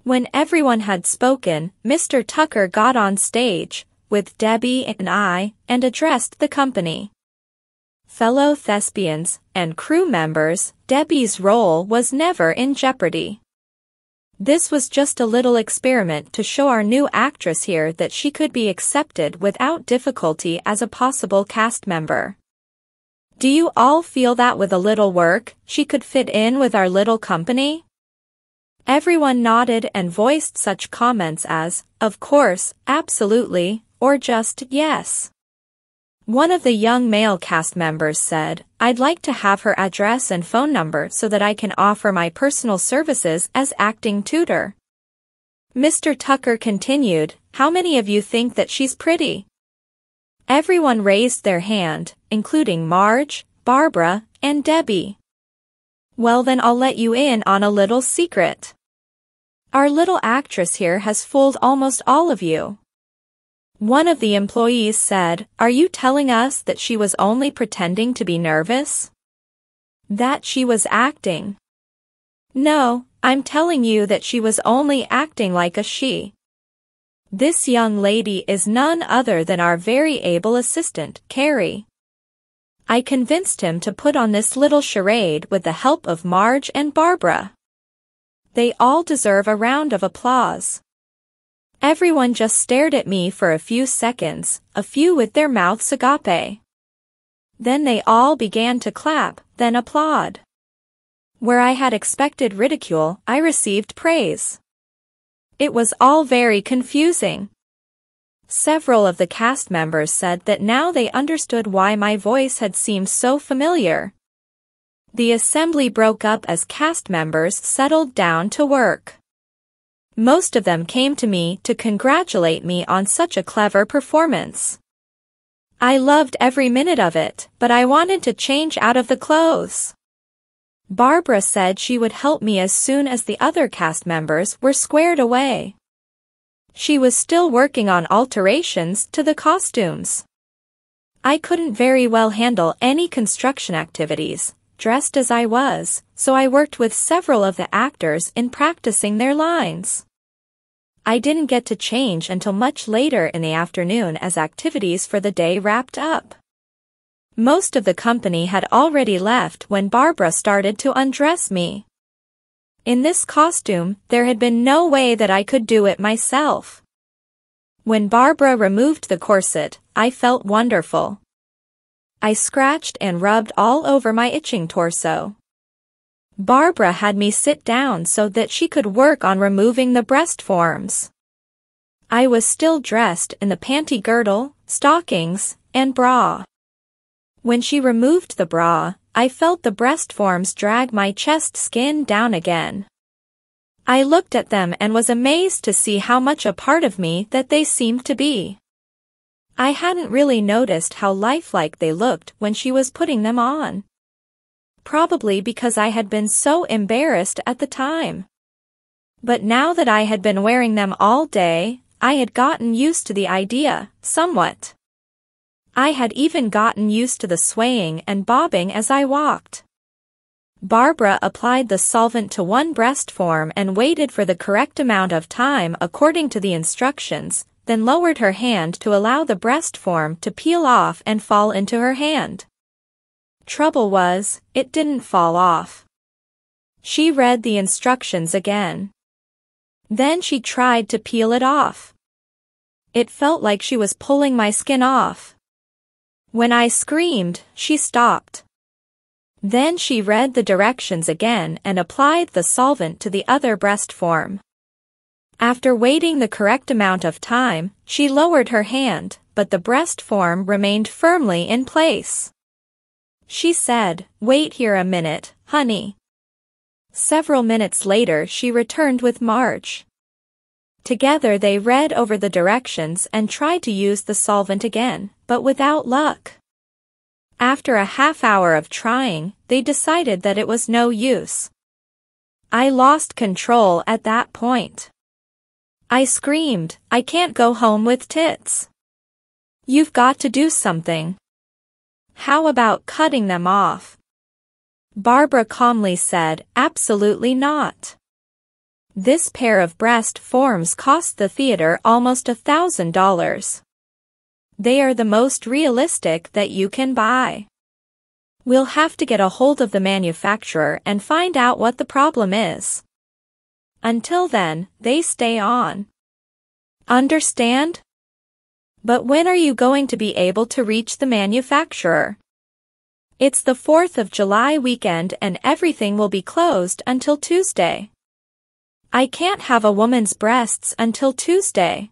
When everyone had spoken, Mr. Tucker got on stage, with Debbie and I, and addressed the company. Fellow thespians and crew members, Debbie's role was never in jeopardy. This was just a little experiment to show our new actress here that she could be accepted without difficulty as a possible cast member. Do you all feel that with a little work, she could fit in with our little company? Everyone nodded and voiced such comments as, of course, absolutely, or just, yes. One of the young male cast members said, I'd like to have her address and phone number so that I can offer my personal services as acting tutor. Mr. Tucker continued, how many of you think that she's pretty? Everyone raised their hand, including Marge, Barbara, and Debbie. Well then I'll let you in on a little secret. Our little actress here has fooled almost all of you. One of the employees said, are you telling us that she was only pretending to be nervous? That she was acting? No, I'm telling you that she was only acting like a she. This young lady is none other than our very able assistant, Carrie. I convinced him to put on this little charade with the help of Marge and Barbara. They all deserve a round of applause. Everyone just stared at me for a few seconds, a few with their mouths agape. Then they all began to clap, then applaud. Where I had expected ridicule, I received praise. It was all very confusing. Several of the cast members said that now they understood why my voice had seemed so familiar. The assembly broke up as cast members settled down to work. Most of them came to me to congratulate me on such a clever performance. I loved every minute of it, but I wanted to change out of the clothes. Barbara said she would help me as soon as the other cast members were squared away. She was still working on alterations to the costumes. I couldn't very well handle any construction activities, dressed as I was, so I worked with several of the actors in practicing their lines. I didn't get to change until much later in the afternoon as activities for the day wrapped up. Most of the company had already left when Barbara started to undress me. In this costume, there had been no way that I could do it myself. When Barbara removed the corset, I felt wonderful. I scratched and rubbed all over my itching torso. Barbara had me sit down so that she could work on removing the breast forms. I was still dressed in the panty girdle, stockings, and bra. When she removed the bra, I felt the breast forms drag my chest skin down again. I looked at them and was amazed to see how much a part of me that they seemed to be. I hadn't really noticed how lifelike they looked when she was putting them on. Probably because I had been so embarrassed at the time. But now that I had been wearing them all day, I had gotten used to the idea, somewhat. I had even gotten used to the swaying and bobbing as I walked. Barbara applied the solvent to one breast form and waited for the correct amount of time according to the instructions, then lowered her hand to allow the breast form to peel off and fall into her hand. Trouble was, it didn't fall off. She read the instructions again. Then she tried to peel it off. It felt like she was pulling my skin off. When I screamed, she stopped. Then she read the directions again and applied the solvent to the other breast form. After waiting the correct amount of time, she lowered her hand, but the breast form remained firmly in place. She said, "Wait here a minute, honey." Several minutes later she returned with Marge. Together they read over the directions and tried to use the solvent again, but without luck. After a half hour of trying, they decided that it was no use. I lost control at that point. I screamed, "I can't go home with tits. You've got to do something. How about cutting them off?" Barbara calmly said, "Absolutely not. This pair of breast forms cost the theater almost $1,000. They are the most realistic that you can buy. We'll have to get a hold of the manufacturer and find out what the problem is. Until then, they stay on. Understand? But when are you going to be able to reach the manufacturer? It's the 4th of July weekend and everything will be closed until Tuesday. I can't have a woman's breasts until Tuesday.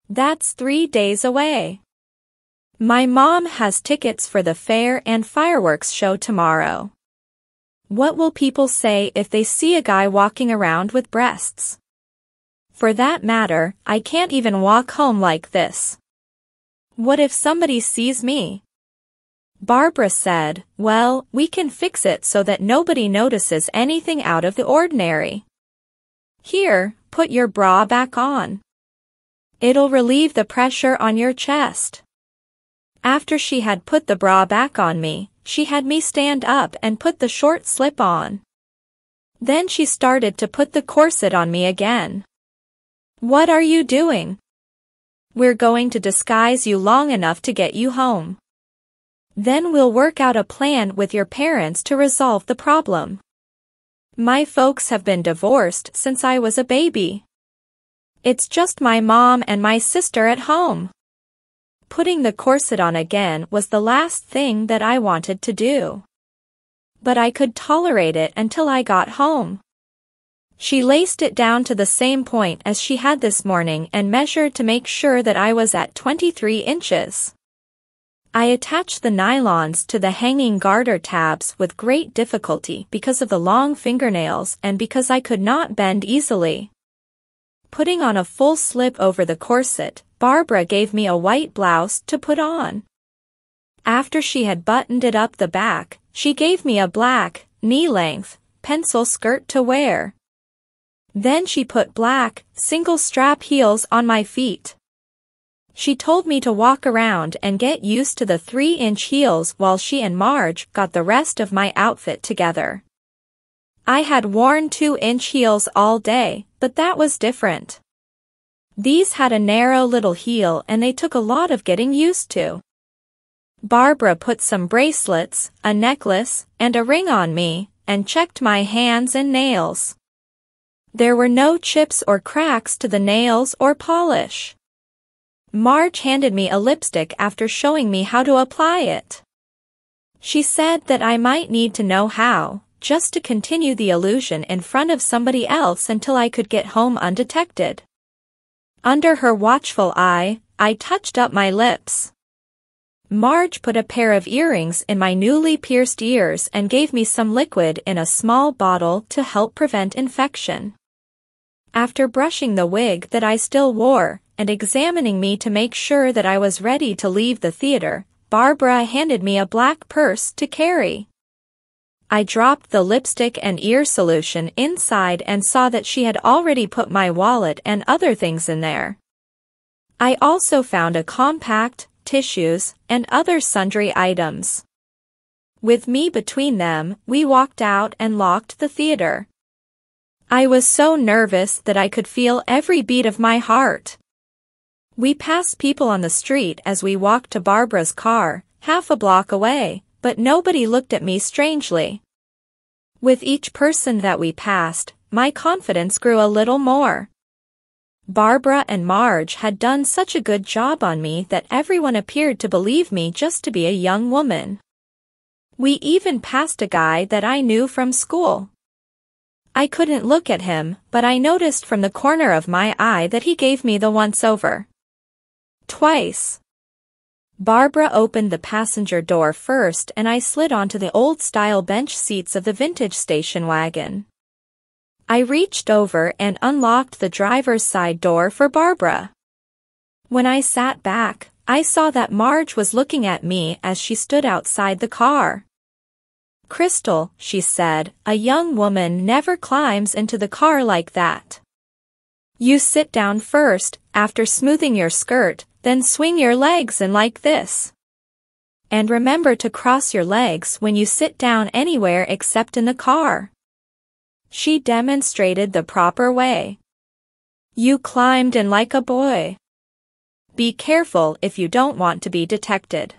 That's 3 days away. My mom has tickets for the fair and fireworks show tomorrow. What will people say if they see a guy walking around with breasts? For that matter, I can't even walk home like this. What if somebody sees me? Barbara said, well, we can fix it so that nobody notices anything out of the ordinary. Here, put your bra back on. It'll relieve the pressure on your chest. After she had put the bra back on me, she had me stand up and put the short slip on. Then she started to put the corset on me again. What are you doing? We're going to disguise you long enough to get you home. Then we'll work out a plan with your parents to resolve the problem. My folks have been divorced since I was a baby. It's just my mom and my sister at home. Putting the corset on again was the last thing that I wanted to do. But I could tolerate it until I got home. She laced it down to the same point as she had this morning and measured to make sure that I was at 23 inches. I attached the nylons to the hanging garter tabs with great difficulty because of the long fingernails and because I could not bend easily. Putting on a full slip over the corset, Barbara gave me a white blouse to put on. After she had buttoned it up the back, she gave me a black, knee-length, pencil skirt to wear. Then she put black, single-strap heels on my feet. She told me to walk around and get used to the 3-inch heels while she and Marge got the rest of my outfit together. I had worn 2-inch heels all day, but that was different. These had a narrow little heel and they took a lot of getting used to. Barbara put some bracelets, a necklace, and a ring on me, and checked my hands and nails. There were no chips or cracks to the nails or polish. Marge handed me a lipstick after showing me how to apply it. She said that I might need to know how, just to continue the illusion in front of somebody else until I could get home undetected. Under her watchful eye, I touched up my lips. Marge put a pair of earrings in my newly pierced ears and gave me some liquid in a small bottle to help prevent infection. After brushing the wig that I still wore, and examining me to make sure that I was ready to leave the theater, Barbara handed me a black purse to carry. I dropped the lipstick and ear solution inside and saw that she had already put my wallet and other things in there. I also found a compact, tissues, and other sundry items. With me between them, we walked out and locked the theater. I was so nervous that I could feel every beat of my heart. We passed people on the street as we walked to Barbara's car, half a block away, but nobody looked at me strangely. With each person that we passed, my confidence grew a little more. Barbara and Marge had done such a good job on me that everyone appeared to believe me just to be a young woman. We even passed a guy that I knew from school. I couldn't look at him, but I noticed from the corner of my eye that he gave me the once-over. Twice. Barbara opened the passenger door first and I slid onto the old-style bench seats of the vintage station wagon. I reached over and unlocked the driver's side door for Barbara. When I sat back, I saw that Marge was looking at me as she stood outside the car. "Crystal," she said, "a young woman never climbs into the car like that. You sit down first, after smoothing your skirt, then swing your legs in like this. And remember to cross your legs when you sit down anywhere except in the car." She demonstrated the proper way. You climbed in like a boy. Be careful if you don't want to be detected.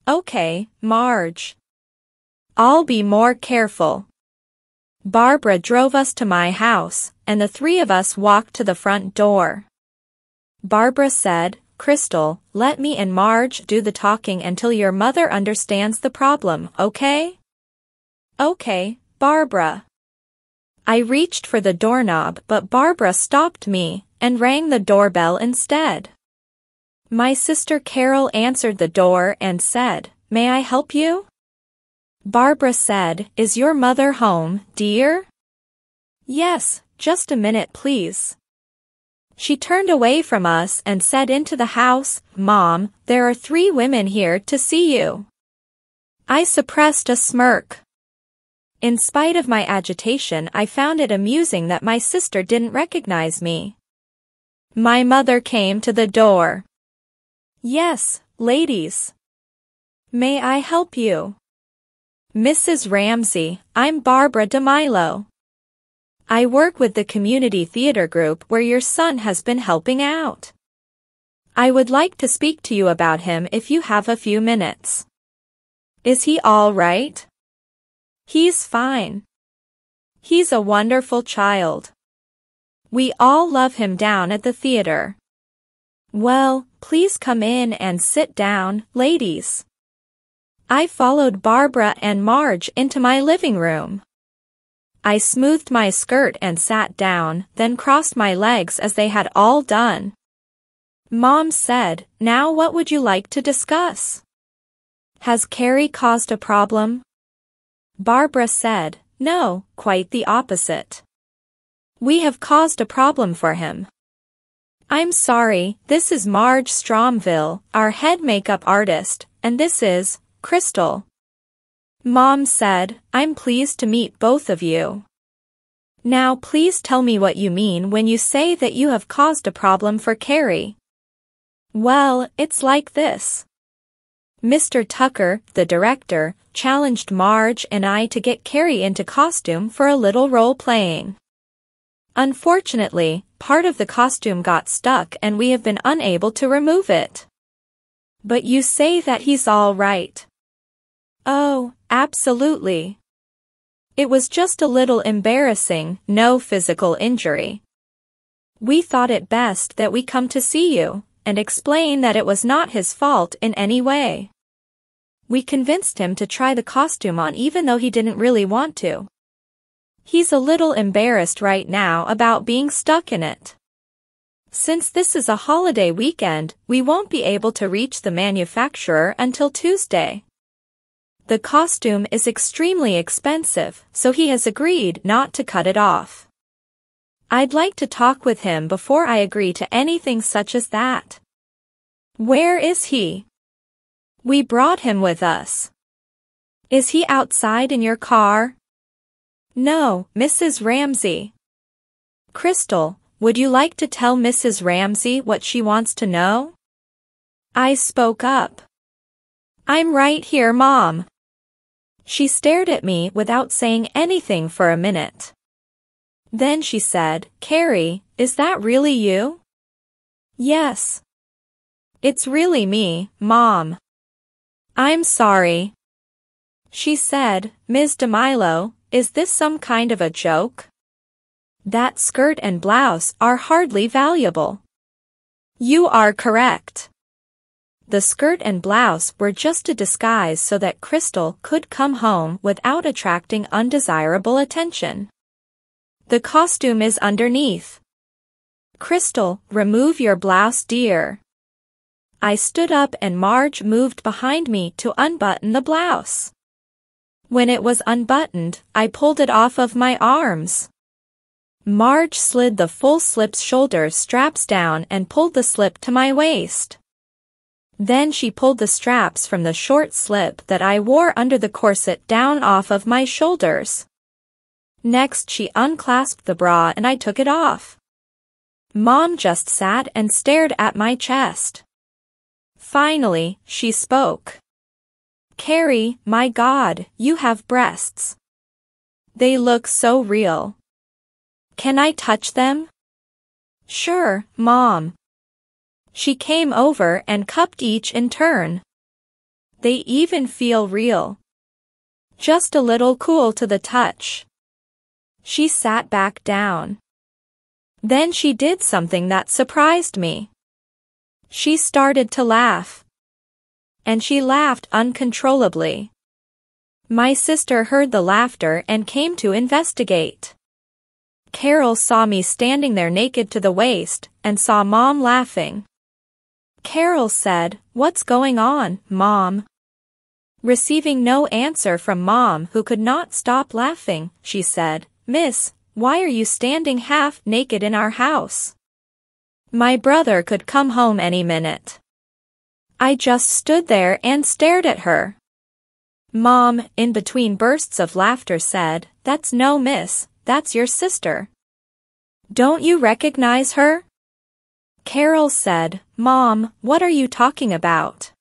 Okay, Marge. I'll be more careful. Barbara drove us to my house, and the three of us walked to the front door. Barbara said, Crystal, let me and Marge do the talking until your mother understands the problem, okay? Okay, Barbara. I reached for the doorknob, but Barbara stopped me and rang the doorbell instead. My sister Carol answered the door and said, May I help you? Barbara said, Is your mother home, dear? Yes, just a minute please. She turned away from us and said into the house, Mom, there are 3 women here to see you. I suppressed a smirk. In spite of my agitation, I found it amusing that my sister didn't recognize me. My mother came to the door. Yes, ladies. May I help you? Mrs. Ramsey, I'm Barbara DeMilo. I work with the community theater group where your son has been helping out. I would like to speak to you about him if you have a few minutes. Is he all right? He's fine. He's a wonderful child. We all love him down at the theater. Well, please come in and sit down, ladies. I followed Barbara and Marge into my living room. I smoothed my skirt and sat down, then crossed my legs as they had all done. Mom said, Now what would you like to discuss? Has Carrie caused a problem? Barbara said, No, quite the opposite. We have caused a problem for him. I'm sorry, this is Marge Stromville, our head makeup artist, and this is Crystal. Mom said, I'm pleased to meet both of you. Now please tell me what you mean when you say that you have caused a problem for Carrie. Well, it's like this. Mr. Tucker, the director, challenged Marge and I to get Carrie into costume for a little role-playing. Unfortunately, part of the costume got stuck and we have been unable to remove it. But you say that he's all right. Oh, absolutely. It was just a little embarrassing, no physical injury. We thought it best that we come to see you and explain that it was not his fault in any way. We convinced him to try the costume on even though he didn't really want to. He's a little embarrassed right now about being stuck in it. Since this is a holiday weekend, we won't be able to reach the manufacturer until Tuesday. The costume is extremely expensive, so he has agreed not to cut it off. I'd like to talk with him before I agree to anything such as that. Where is he? We brought him with us. Is he outside in your car? No, Mrs. Ramsey. Crystal, would you like to tell Mrs. Ramsey what she wants to know? I spoke up. I'm right here, Mom. She stared at me without saying anything for a minute. Then she said, Carrie, is that really you? Yes. It's really me, Mom. I'm sorry. She said, Ms. DeMilo, is this some kind of a joke? That skirt and blouse are hardly valuable. You are correct. The skirt and blouse were just a disguise so that Crystal could come home without attracting undesirable attention. The costume is underneath. Crystal, remove your blouse, dear. I stood up and Marge moved behind me to unbutton the blouse. When it was unbuttoned, I pulled it off of my arms. Marge slid the full slip's shoulder straps down and pulled the slip to my waist. Then she pulled the straps from the short slip that I wore under the corset down off of my shoulders. Next she unclasped the bra and I took it off. Mom just sat and stared at my chest. Finally, she spoke. Carrie, my God, you have breasts. They look so real. Can I touch them? Sure, Mom. She came over and cupped each in turn. They even feel real. Just a little cool to the touch. She sat back down. Then she did something that surprised me. She started to laugh. And she laughed uncontrollably. My sister heard the laughter and came to investigate. Carol saw me standing there naked to the waist and saw Mom laughing. Carol said, "What's going on, Mom?" Receiving no answer from Mom, who could not stop laughing, she said, "Miss, why are you standing half naked in our house? My brother could come home any minute." I just stood there and stared at her. Mom, in between bursts of laughter, said, "That's no miss, that's your sister. Don't you recognize her?" Carol said, "Mom, what are you talking about?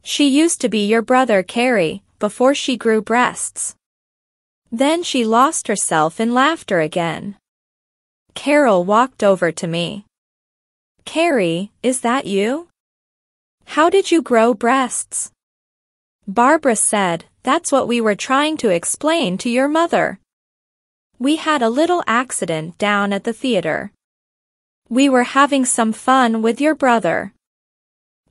She used to be your brother Carrie, before she grew breasts." Then she lost herself in laughter again. Carol walked over to me. "Carrie, is that you? How did you grow breasts?" Barbara said, "That's what we were trying to explain to your mother. We had a little accident down at the theater. We were having some fun with your brother.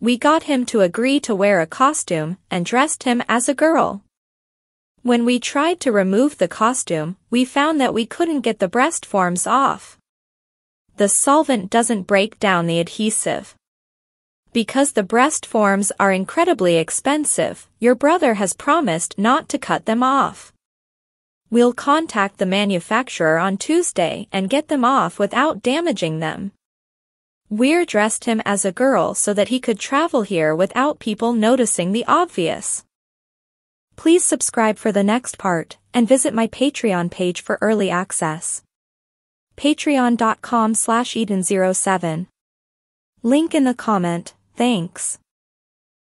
We got him to agree to wear a costume and dressed him as a girl. When we tried to remove the costume, we found that we couldn't get the breast forms off. The solvent doesn't break down the adhesive. Because the breast forms are incredibly expensive, your brother has promised not to cut them off. We'll contact the manufacturer on Tuesday and get them off without damaging them. We're dressed him as a girl so that he could travel here without people noticing the obvious." Please subscribe for the next part, and visit my Patreon page for early access. Patreon.com/Eden07. Link in the comment. Thanks.